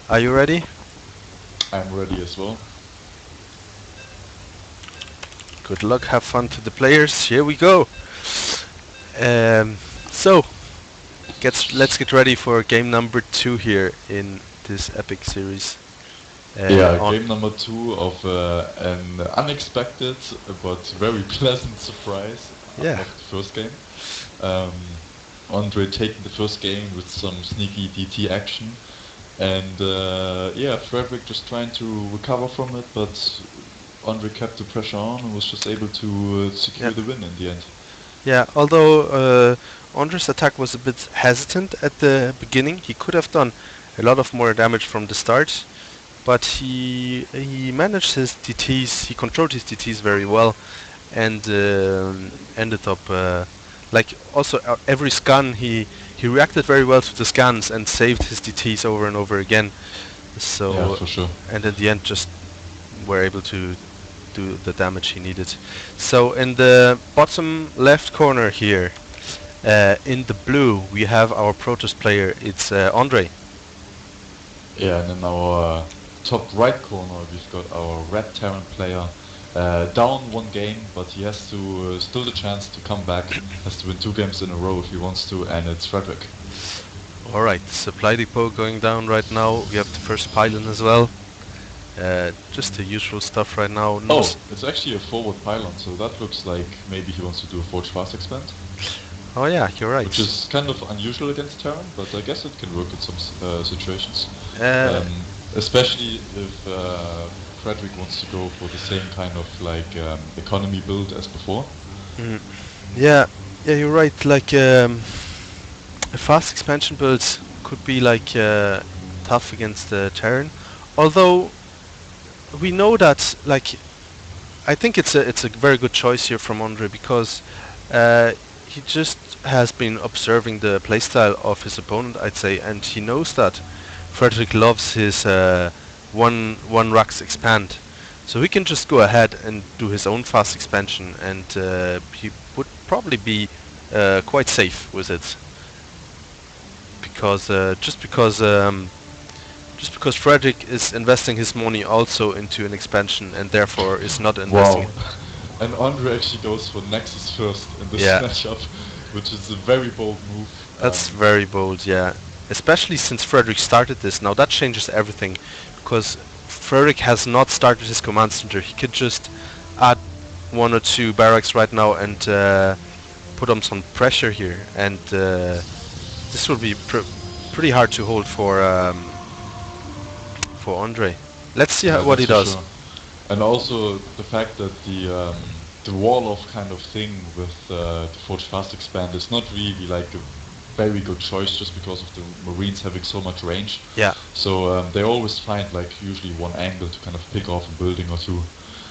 Are you ready? I'm ready as well. Good luck, have fun to the players. Here we go. So, let's get ready for game number 2 here in this epic series. Yeah, On game number 2 of an unexpected but very pleasant surprise Yeah, of the first game. Um, Ondrej taking the first game with some sneaky DT action, and yeah, Fredrik just trying to recover from it, but Ondrej kept the pressure on and was just able to yeah, secure the win in the end. yeah. Although Ondrej's attack was a bit hesitant at the beginning, he could have done a lot of more damage from the start. But he managed his DTs. He controlled his DTs very well, and ended up like also every scan he reacted very well to the scans and saved his DTs over and over again. Yeah, So for sure. and in the end just were able to do the damage he needed. So in the bottom left corner here, in the blue, we have our Protoss player. It's Ondrej. Yeah, and in our top right corner, we've got our red Terran player. Down one game, but he has to still the chance to come back. Has to win 2 games in a row if he wants to, and it's Fredrik. Alright, supply depot going down right now. We have the first pylon as well. Just the usual stuff right now. No Oh, it's actually a forward pylon, so that looks like maybe he wants to do a Forge Fast expand, Oh yeah, you're right. which is kind of unusual against Terran, but I guess it can work in some situations. Uh, Especially if Fredrik wants to go for the same kind of like economy build as before. mm, yeah, yeah, you're right. Like a fast expansion build could be like tough against the Terran. Although we know that, like, I think it's a very good choice here from Ondrej because he just has been observing the playstyle of his opponent, I'd say, and he knows that Fredrik loves his one Rux expand. So he can just go ahead and do his own fast expansion, and he would probably be quite safe with it because just because Fredrik is investing his money also into an expansion and therefore is not investing. Wow. And Ondrej actually goes for Nexus first in this Yeah. matchup, which is a very bold move. That's very bold, yeah. Especially since Fredrik started this. Now that changes everything, because Fredrik has not started his command center. He could just add 1 or 2 barracks right now and put on some pressure here, and this will be pretty hard to hold for Ondrej. Let's see Yeah, what he that's for does. sure. And also the fact that the wall of kind of thing with the Forge Fast expand is not really like a very good choice just because of the Marines having so much range. Yeah, So they always find like usually one angle to kind of pick off a building or two.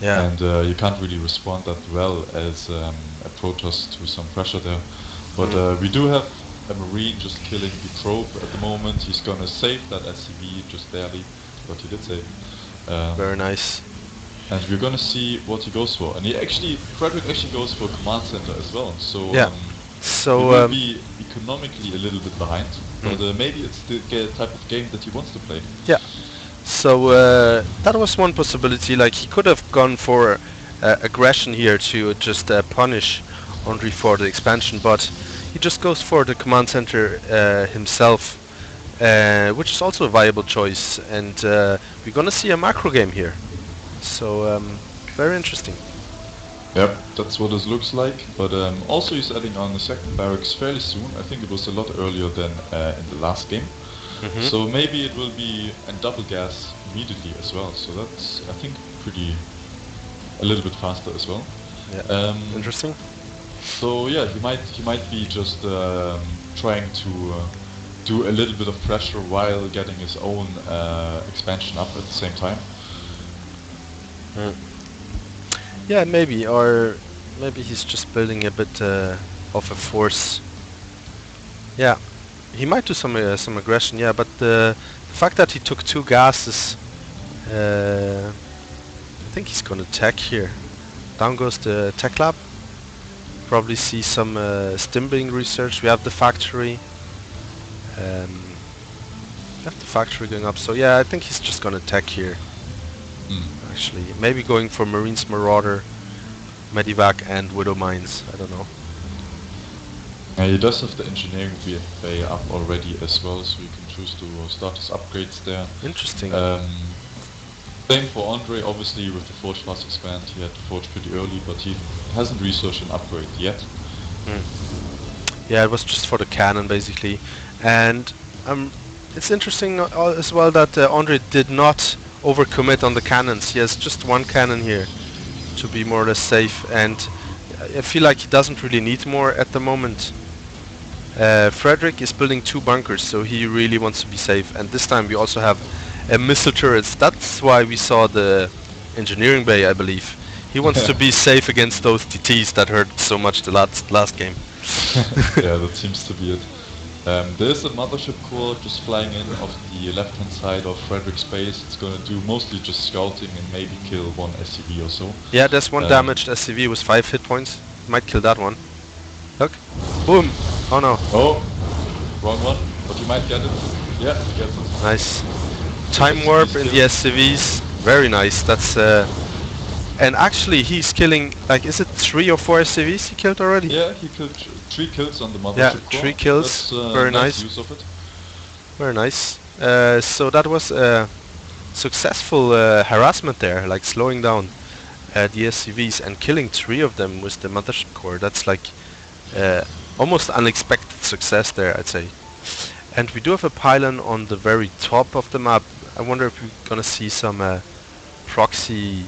yeah. And you can't really respond that well as a Protoss to some pressure there. But we do have a Marine just killing the probe at the moment. He's gonna save that SCV just barely, but he did save. Very nice. And we're gonna see what he goes for. And Fredrik actually goes for command center as well. So Yeah. he So will be economically a little bit behind, but maybe it's the type of game that he wants to play. yeah. So that was one possibility. Like he could have gone for aggression here to just punish Ondrej for the expansion, but he just goes for the command center himself, which is also a viable choice. And we're gonna see a macro game here. So very interesting. Yep, that's what it looks like. But also he's adding on the second barracks fairly soon. I think it was a lot earlier than in the last game. Mhm. So maybe it will be a double gas immediately as well. So that's, I think, a little bit faster as well. Yeah. Interesting. So yeah, he might be just trying to do a little bit of pressure while getting his own expansion up at the same time. Yeah, maybe, or maybe he's just building a bit of a force. Yeah, he might do some aggression. Yeah, but the fact that he took 2 gases, I think he's gonna tech here. Down goes the tech lab. Probably see some stim being researched. We have the factory. Have the factory going up. So yeah, I think he's just gonna attack here. Hmm. Actually, maybe going for Marines Marauder, Medivac, and Widow Mines. I don't know. He does have the engineering bay up already as well, so you can choose to start his upgrades there. Interesting. Same for Ondrej, obviously with the Forge Fast Expand, he had to forge pretty early, but he hasn't researched an upgrade yet. Yeah, it was just for the cannon basically, and it's interesting as well that Ondrej did not overcommit on the cannons. He has just one cannon here to be more or less safe, and I feel like he doesn't really need more at the moment. Fredrik is building 2 bunkers, so he really wants to be safe, and this time we also have missile turrets. That's why we saw the engineering bay, I believe. He wants to be safe against those DTs that hurt so much the last game. Yeah, that seems to be it. There's a mothership core just flying in off the left-hand side of Fredrik's base. It's gonna do mostly just scouting and maybe kill one SCV or so. Yeah, there's one damaged SCV with 5 hit points. Might kill that one. Look. Boom! Oh no. Oh! Wrong one, but you might get it. Yeah, he gets it. Nice. Time warp in the SCVs. Very nice. That's and actually he's killing, like, is it 3 or 4 SCVs he killed already? Yeah, he killed 3 kills on the mothership Yeah, core. 3 kills. That's, very nice nice. use of it. Very nice. So that was successful harassment there, like slowing down the SCVs and killing 3 of them with the mothership core. That's like almost unexpected success there, I'd say. And we do have a pylon on the very top of the map. I wonder if we're gonna see some proxy.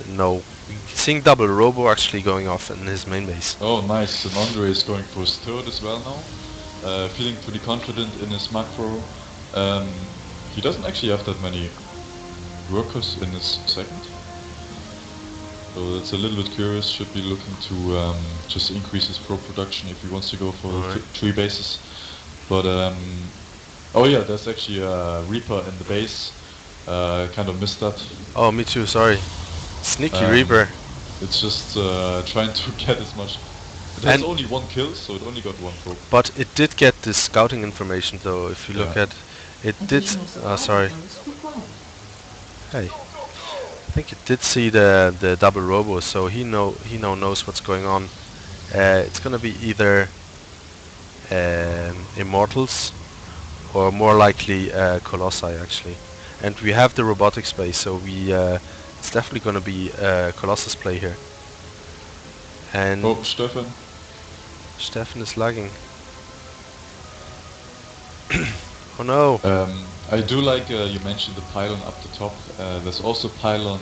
No, we're seeing double robo actually going off in his main base. Oh, nice. And Ondrej is going for his third as well now. Feeling pretty confident in his macro. He doesn't actually have that many workers in his second. So that's a little bit curious. Should be looking to just increase his pro production if he wants to go for 3 bases. But oh yeah, there's actually a Reaper in the base. Kind of missed that. Oh, me too. Sorry. Sneaky Reaper. It's just trying to get as much. It has only 1 kill, so it only got 1 probe. But it did get the scouting information, though. If you look at it, did. Oh, sorry. Hey. I think it did see the double robo, so he now knows what's going on. It's gonna be either Immortals or more likely Colossi actually. And we have the robotic space, so we it's definitely gonna be Colossus play here. And oh, Stefan. Stefan is lagging. Oh no. I do like you mentioned the pylon up the top. There's also pylon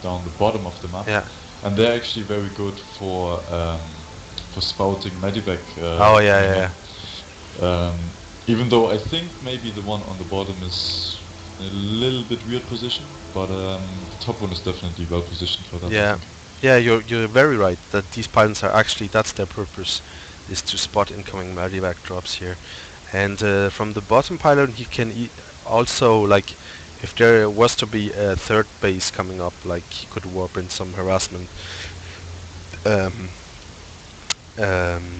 down the bottom of the map. Yeah. And they're actually very good for spouting Medivac. Oh yeah. Even though I think maybe the one on the bottom is a little bit weird position, but the top one is definitely well positioned for that. Yeah. Yeah, you're very right that these pylons are actually, that's their purpose, is to spot incoming Medivac drops here. And from the bottom pylon he can also, like, if there was to be a third base coming up, like, he could warp in some harassment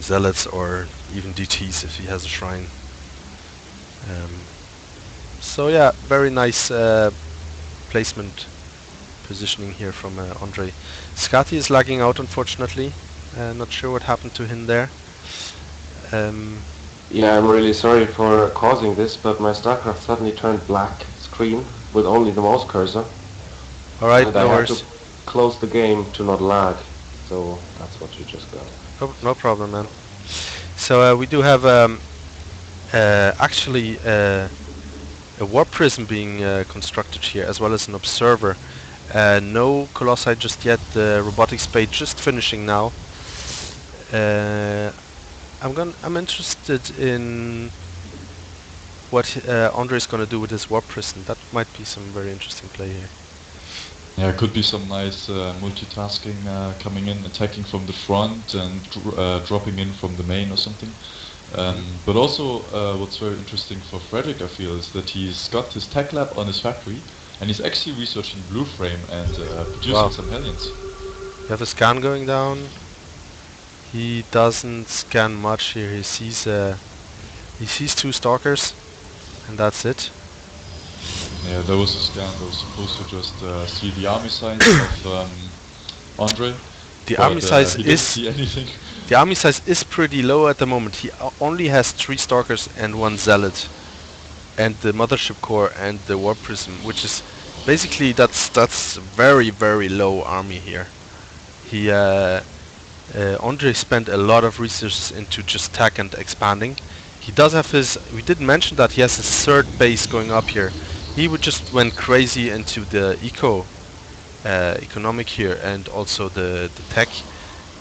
zealots or even DTs if he has a shrine. So yeah, very nice placement positioning here from Ondrej. Skati is lagging out, unfortunately. Not sure what happened to him there. Yeah, I'm really sorry for causing this, but my StarCraft suddenly turned black screen with only the mouse cursor. Alright, and no I had worries. to close the game to not lag. So that's what you just got. No problem, man. So we do have actually a warp prism being constructed here, as well as an observer. No Colossi just yet. The robotic spade just finishing now. I'm interested in what Ondrej is gonna do with his warp prism. That might be some very interesting play here. Yeah, it could be some nice multitasking coming in, attacking from the front and dropping in from the main or something. But also, what's very interesting for Fredrik, I feel, is that he's got his tech lab on his factory, and he's actually researching blue frame and producing some Hellions. You have a scan going down. He doesn't scan much here. He sees 2 stalkers. and that's it. Yeah, there was a scan that was supposed to just see the army size of Ondrej, The but army size he didn't is see anything. the army size is pretty low at the moment. He only has 3 stalkers and 1 zealot, and the mothership core and the warp prism, which is basically that's very low army here. He Ondrej spent a lot of resources into just tech and expanding. He does have his. We didn't mention that he has his 3rd base going up here. He would just went crazy into the economic here and also the tech,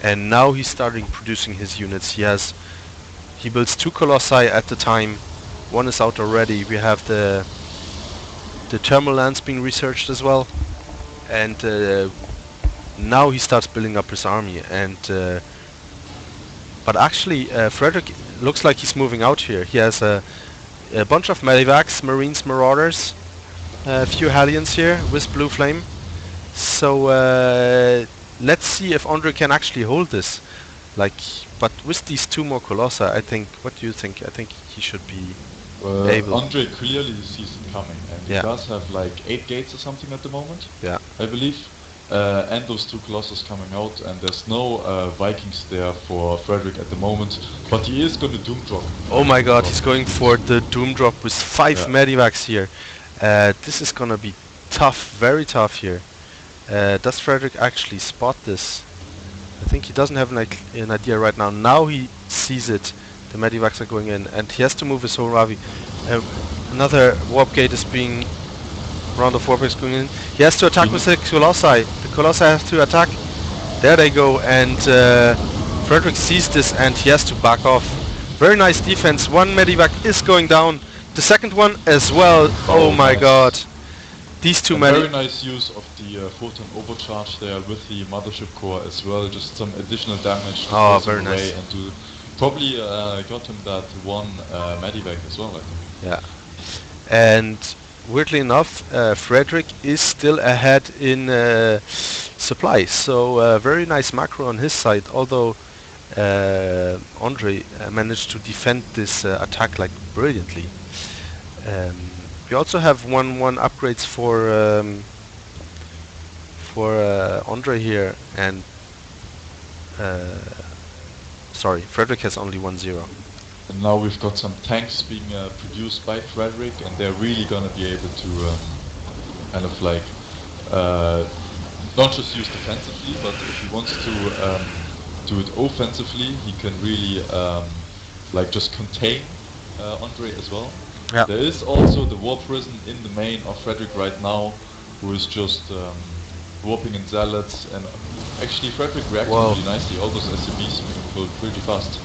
and now he's starting producing his units. He builds 2 colossi at the time. 1 is out already. We have the thermal lands being researched as well, and now he starts building up his army. And but actually, Fredrik looks like he's moving out here. He has a bunch of medivacs, marines, marauders, a few Hellions here with blue flame. So let's see if Ondrej can actually hold this. But with these 2 more colossi, I think. What do you think? I think he should be able. Ondrej clearly sees it coming, and he Yeah. does have like 8 gates or something at the moment. Yeah. I believe. And those 2 colossus coming out, and there's no Vikings there for Fredrik at the moment, but he is going to doom drop. Oh my god, he's going for the doom drop with 5 Yeah. medivacs here. This is gonna be tough, very tough here. Does Fredrik actually spot this? I think he doesn't have an idea right now. Now he sees it. The medivacs are going in, and he has to move his whole Ravi. Another warp gate is being... round of warp gates going in. He has to attack with the colossi. The colossi have to attack. There they go, and Fredrik sees this and he has to back off. Very nice defense. 1 medivac is going down. The second one as well. Oh my nice. god. These 2 Very medivacs. nice use of the photon overcharge there with the mothership core as well. Just some additional damage to Oh, force him very away nice. and to probably got him that 1 medivac as well, I think. Yeah. And weirdly enough, Fredrik is still ahead in supply. So very nice macro on his side. Although Ondrej managed to defend this attack like brilliantly. We also have 1-1 upgrades for Ondrej here, and sorry, Fredrik has only 1-0. And now we've got some tanks being produced by Fredrik, and they're really gonna be able to kind of like not just use defensively, but if he wants to do it offensively, he can really like just contain Ondrej as well. Yeah. There is also the warp prison in the main of Fredrik right now, who is just warping in zealots, and actually Fredrik reacted Wow. really nicely. All those SCBs being pulled pretty fast.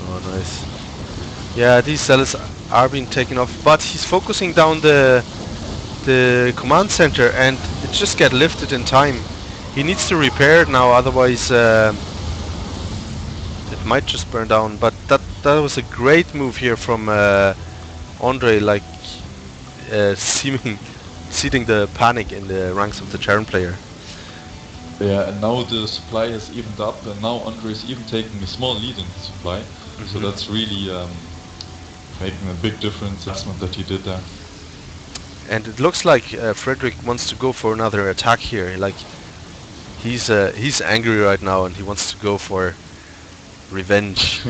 Oh, nice. Yeah, these zealots are being taken off, but he's focusing down the command center, and it just get lifted in time. He needs to repair it now, otherwise it might just burn down. But that was a great move here from Ondrej, like seeding the panic in the ranks of the Terran player. Yeah, and now the supply has evened up, and now Ondrej is even taking a small lead in the supply. So that's really making a big difference. Investment that he did there. And it looks like Fredrik wants to go for another attack here. Like he's angry right now, and he wants to go for revenge.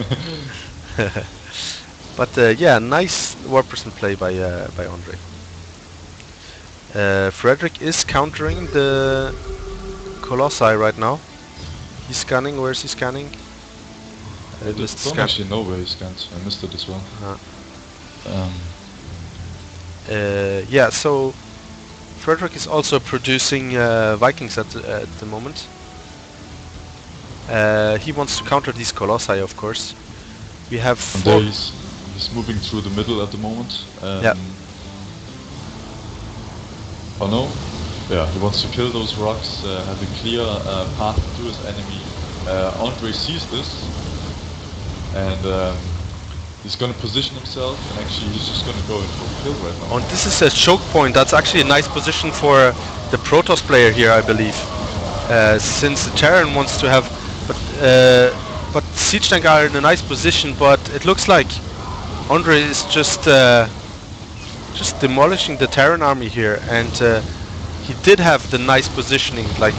But yeah, nice warp person play by Ondrej. Fredrik is countering the Colossi right now. He's scanning. Where is he scanning? I don't actually know where he scans. I missed it as well. Yeah, so Fredrik is also producing Vikings at the moment. He wants to counter these Colossi, of course. We have And 4... there he's moving through the middle at the moment. Yeah. Oh no? Yeah, he wants to kill those rocks, have a clear path to his enemy. Ondrej sees this, and he's gonna position himself, and actually he's just gonna go in for a kill right now. And this is a choke point. That's actually a nice position for the Protoss player here, I believe. Since the Terran wants to have... But Siege Tank are in a nice position, but it looks like Ondrej is just demolishing the Terran army here, and he did have the nice positioning. Like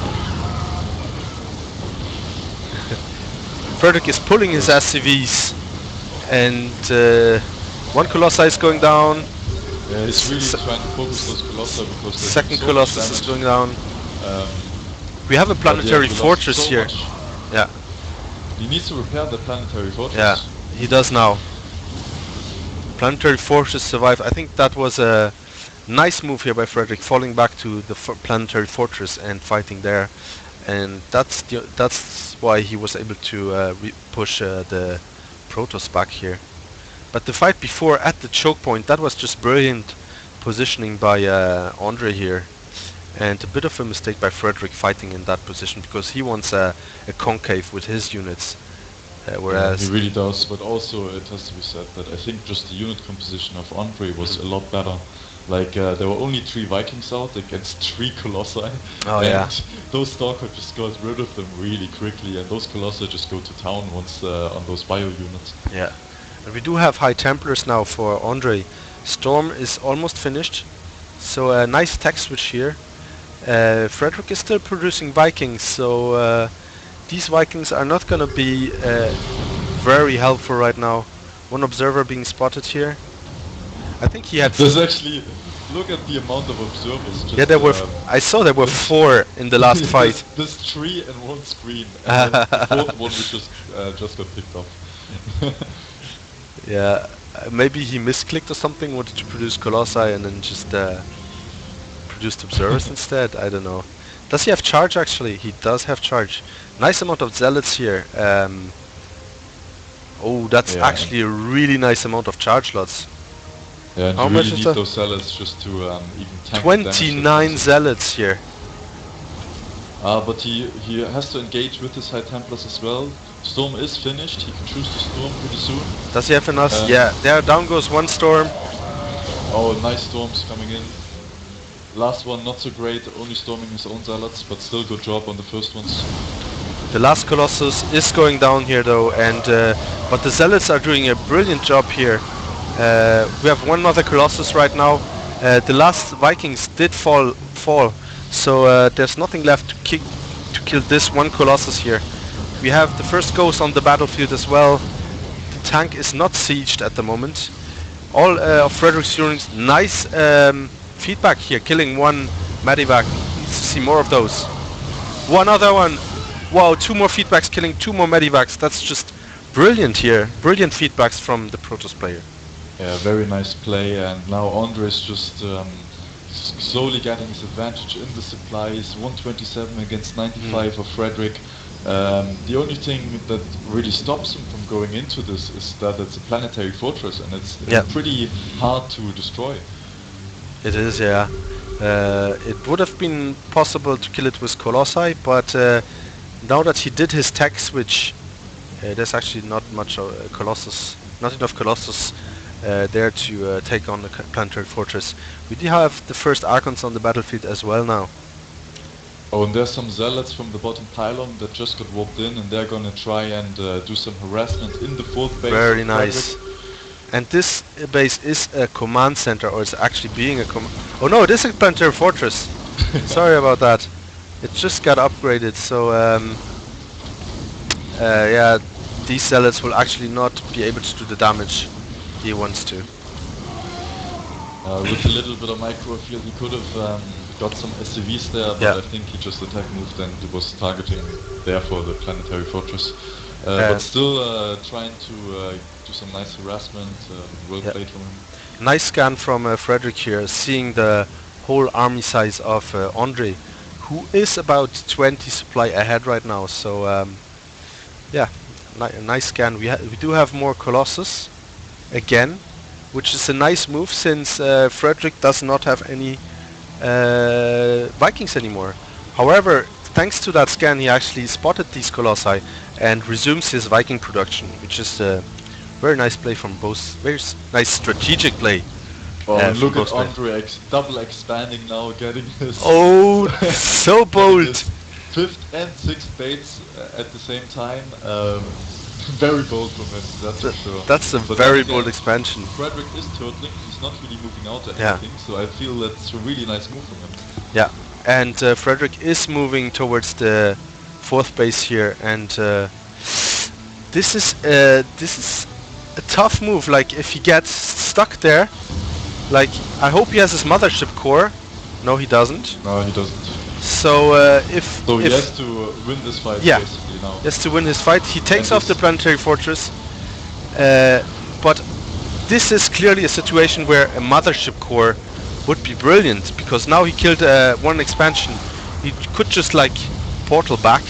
Fredrik is pulling his SCVs, and one Colossi is going down. Yeah, he's really trying to focus those Colossi because they're Second so Colossus much is going down. Um, We have a but planetary we lost fortress so here. much. Yeah, He needs to repair the planetary fortress. yeah, he does now. Planetary fortress survive. I think that was a nice move here by Fredrik, falling back to the planetary fortress and fighting there, and that's why he was able to push the Protoss back here. But the fight before at the choke point, that was just brilliant positioning by Ondrej here, and a bit of a mistake by Fredrik fighting in that position because he wants a concave with his units, whereas He really does, but also it has to be said that I think just the unit composition of Ondrej was a lot better. Like there were only 3 Vikings out against 3 Colossi, Oh, and yeah. those Stalker just got rid of them really quickly, and those Colossi just go to town once on those bio units. yeah. And we do have high Templars now for Ondrej. Storm is almost finished, so a nice tech switch here. Fredrik is still producing Vikings, so these Vikings are not gonna be very helpful right now. One observer being spotted here. I think he had. There's actually, look at the amount of observers. Just, Yeah, there were. I saw there were 4 in the last fight. There's 3 and 1 screen, and then the 4th one we just got picked up. Yeah, maybe he misclicked or something, wanted to produce Colossi and then just produced observers instead. I don't know. Does he have charge actually? He does have charge. Nice amount of zealots here. Oh, that's Yeah. actually a really nice amount of charge lots. Yeah, and How you much really is need that? those zealots just to even tank the damage that 29 comes. zealots here. But he has to engage with his High Templars as well. Storm is finished, he can choose to storm pretty soon. Does he have enough? Um, Yeah, there down goes one storm. Oh, nice storms coming in. Last one not so great, only storming his own zealots, but still good job on the first ones. The last Colossus is going down here though, and but the zealots are doing a brilliant job here. We have one other Colossus right now. The last Vikings did fall, so there's nothing left to kill this one Colossus here. We have the first ghost on the battlefield as well. The tank is not sieged at the moment. All of Fredrik's units, nice feedback here, killing one Medivac. Need to see more of those. One other one. Wow, 2 more feedbacks killing 2 more Medivacs. That's just brilliant here. Brilliant feedbacks from the Protoss player. Yeah, very nice play, and now Ondrej is just slowly getting his advantage in the supplies. 127 against 95 of Fredrik. The only thing that really stops him from going into this is that it's a planetary fortress, and it's pretty hard to destroy. It is, yeah. It would have been possible to kill it with Colossi, but now that he did his tech switch, there's actually not much Colossus, not enough Colossus there to take on the planetary fortress. We do have the first Archons on the battlefield as well now. Oh, and there's some zealots from the bottom pylon that just got warped in, and they're gonna try and do some harassment in the 4th base. Very of nice. Fredrik. And this base is a command center, or it's actually being a command. Oh no, it is a planetary fortress. Sorry about that. It just got upgraded, so yeah, these zealots will actually not be able to do the damage he wants to. With a little bit of microfield, he could have got some SCVs there, but I think he just attack moved and was targeting there for the planetary fortress. But still trying to do some nice harassment, well played from him. Nice scan from Fredrik here, seeing the whole army size of Ondrej, who is about 20 supply ahead right now, so yeah, nice scan. We do have more Colossus again, which is a nice move since Fredrik does not have any Vikings anymore. However, thanks to that scan, he actually spotted these Colossi and resumes his Viking production, which is a very nice play from both. Very nice strategic play. Look at Ondrej double expanding now, getting his oh, so bold. 5th and 6th baits at the same time. Very bold from him, that's for sure. That's a But very then bold again, expansion. Fredrik is turtling, he's not really moving out or Yeah. anything, so I feel that's a really nice move from him. Yeah, and Fredrik is moving towards the 4th base here, and this is a tough move. Like if he gets stuck there, like I hope he has his mothership core. No, he doesn't. No, he doesn't. So So he if has to win this fight Yeah. basically now. has to win his fight, he takes And off the this- planetary fortress. But this is clearly a situation where a mothership core would be brilliant, because now he killed one expansion. He could just like portal back.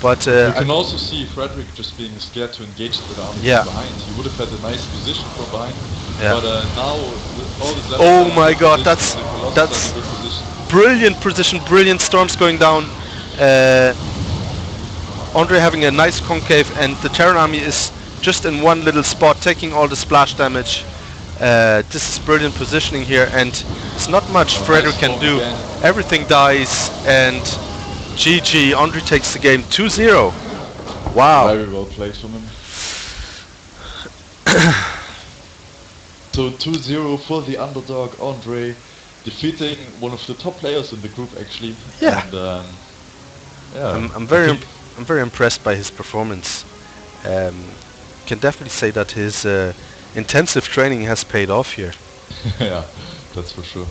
But You can also see Fredrik just being scared to engage with the army Yeah. from behind. He would have had a nice position from behind, Yeah. but now with all this Oh left my side god, position, the Colossus that's are in a good position. brilliant position, brilliant storms going down. Ondrej having a nice concave, and the Terran army is just in one little spot, taking all the splash damage. This is brilliant positioning here, and it's not much Fredrik nice can storm do. again. Everything dies, and GG. Ondrej takes the game 2-0. Wow. Very well played from him. So 2-0 for the underdog Ondrej, defeating one of the top players in the group actually. Yeah. And, yeah. I'm I very think- I'm very impressed by his performance. Can definitely say that his intensive training has paid off here. yeah, that's for sure.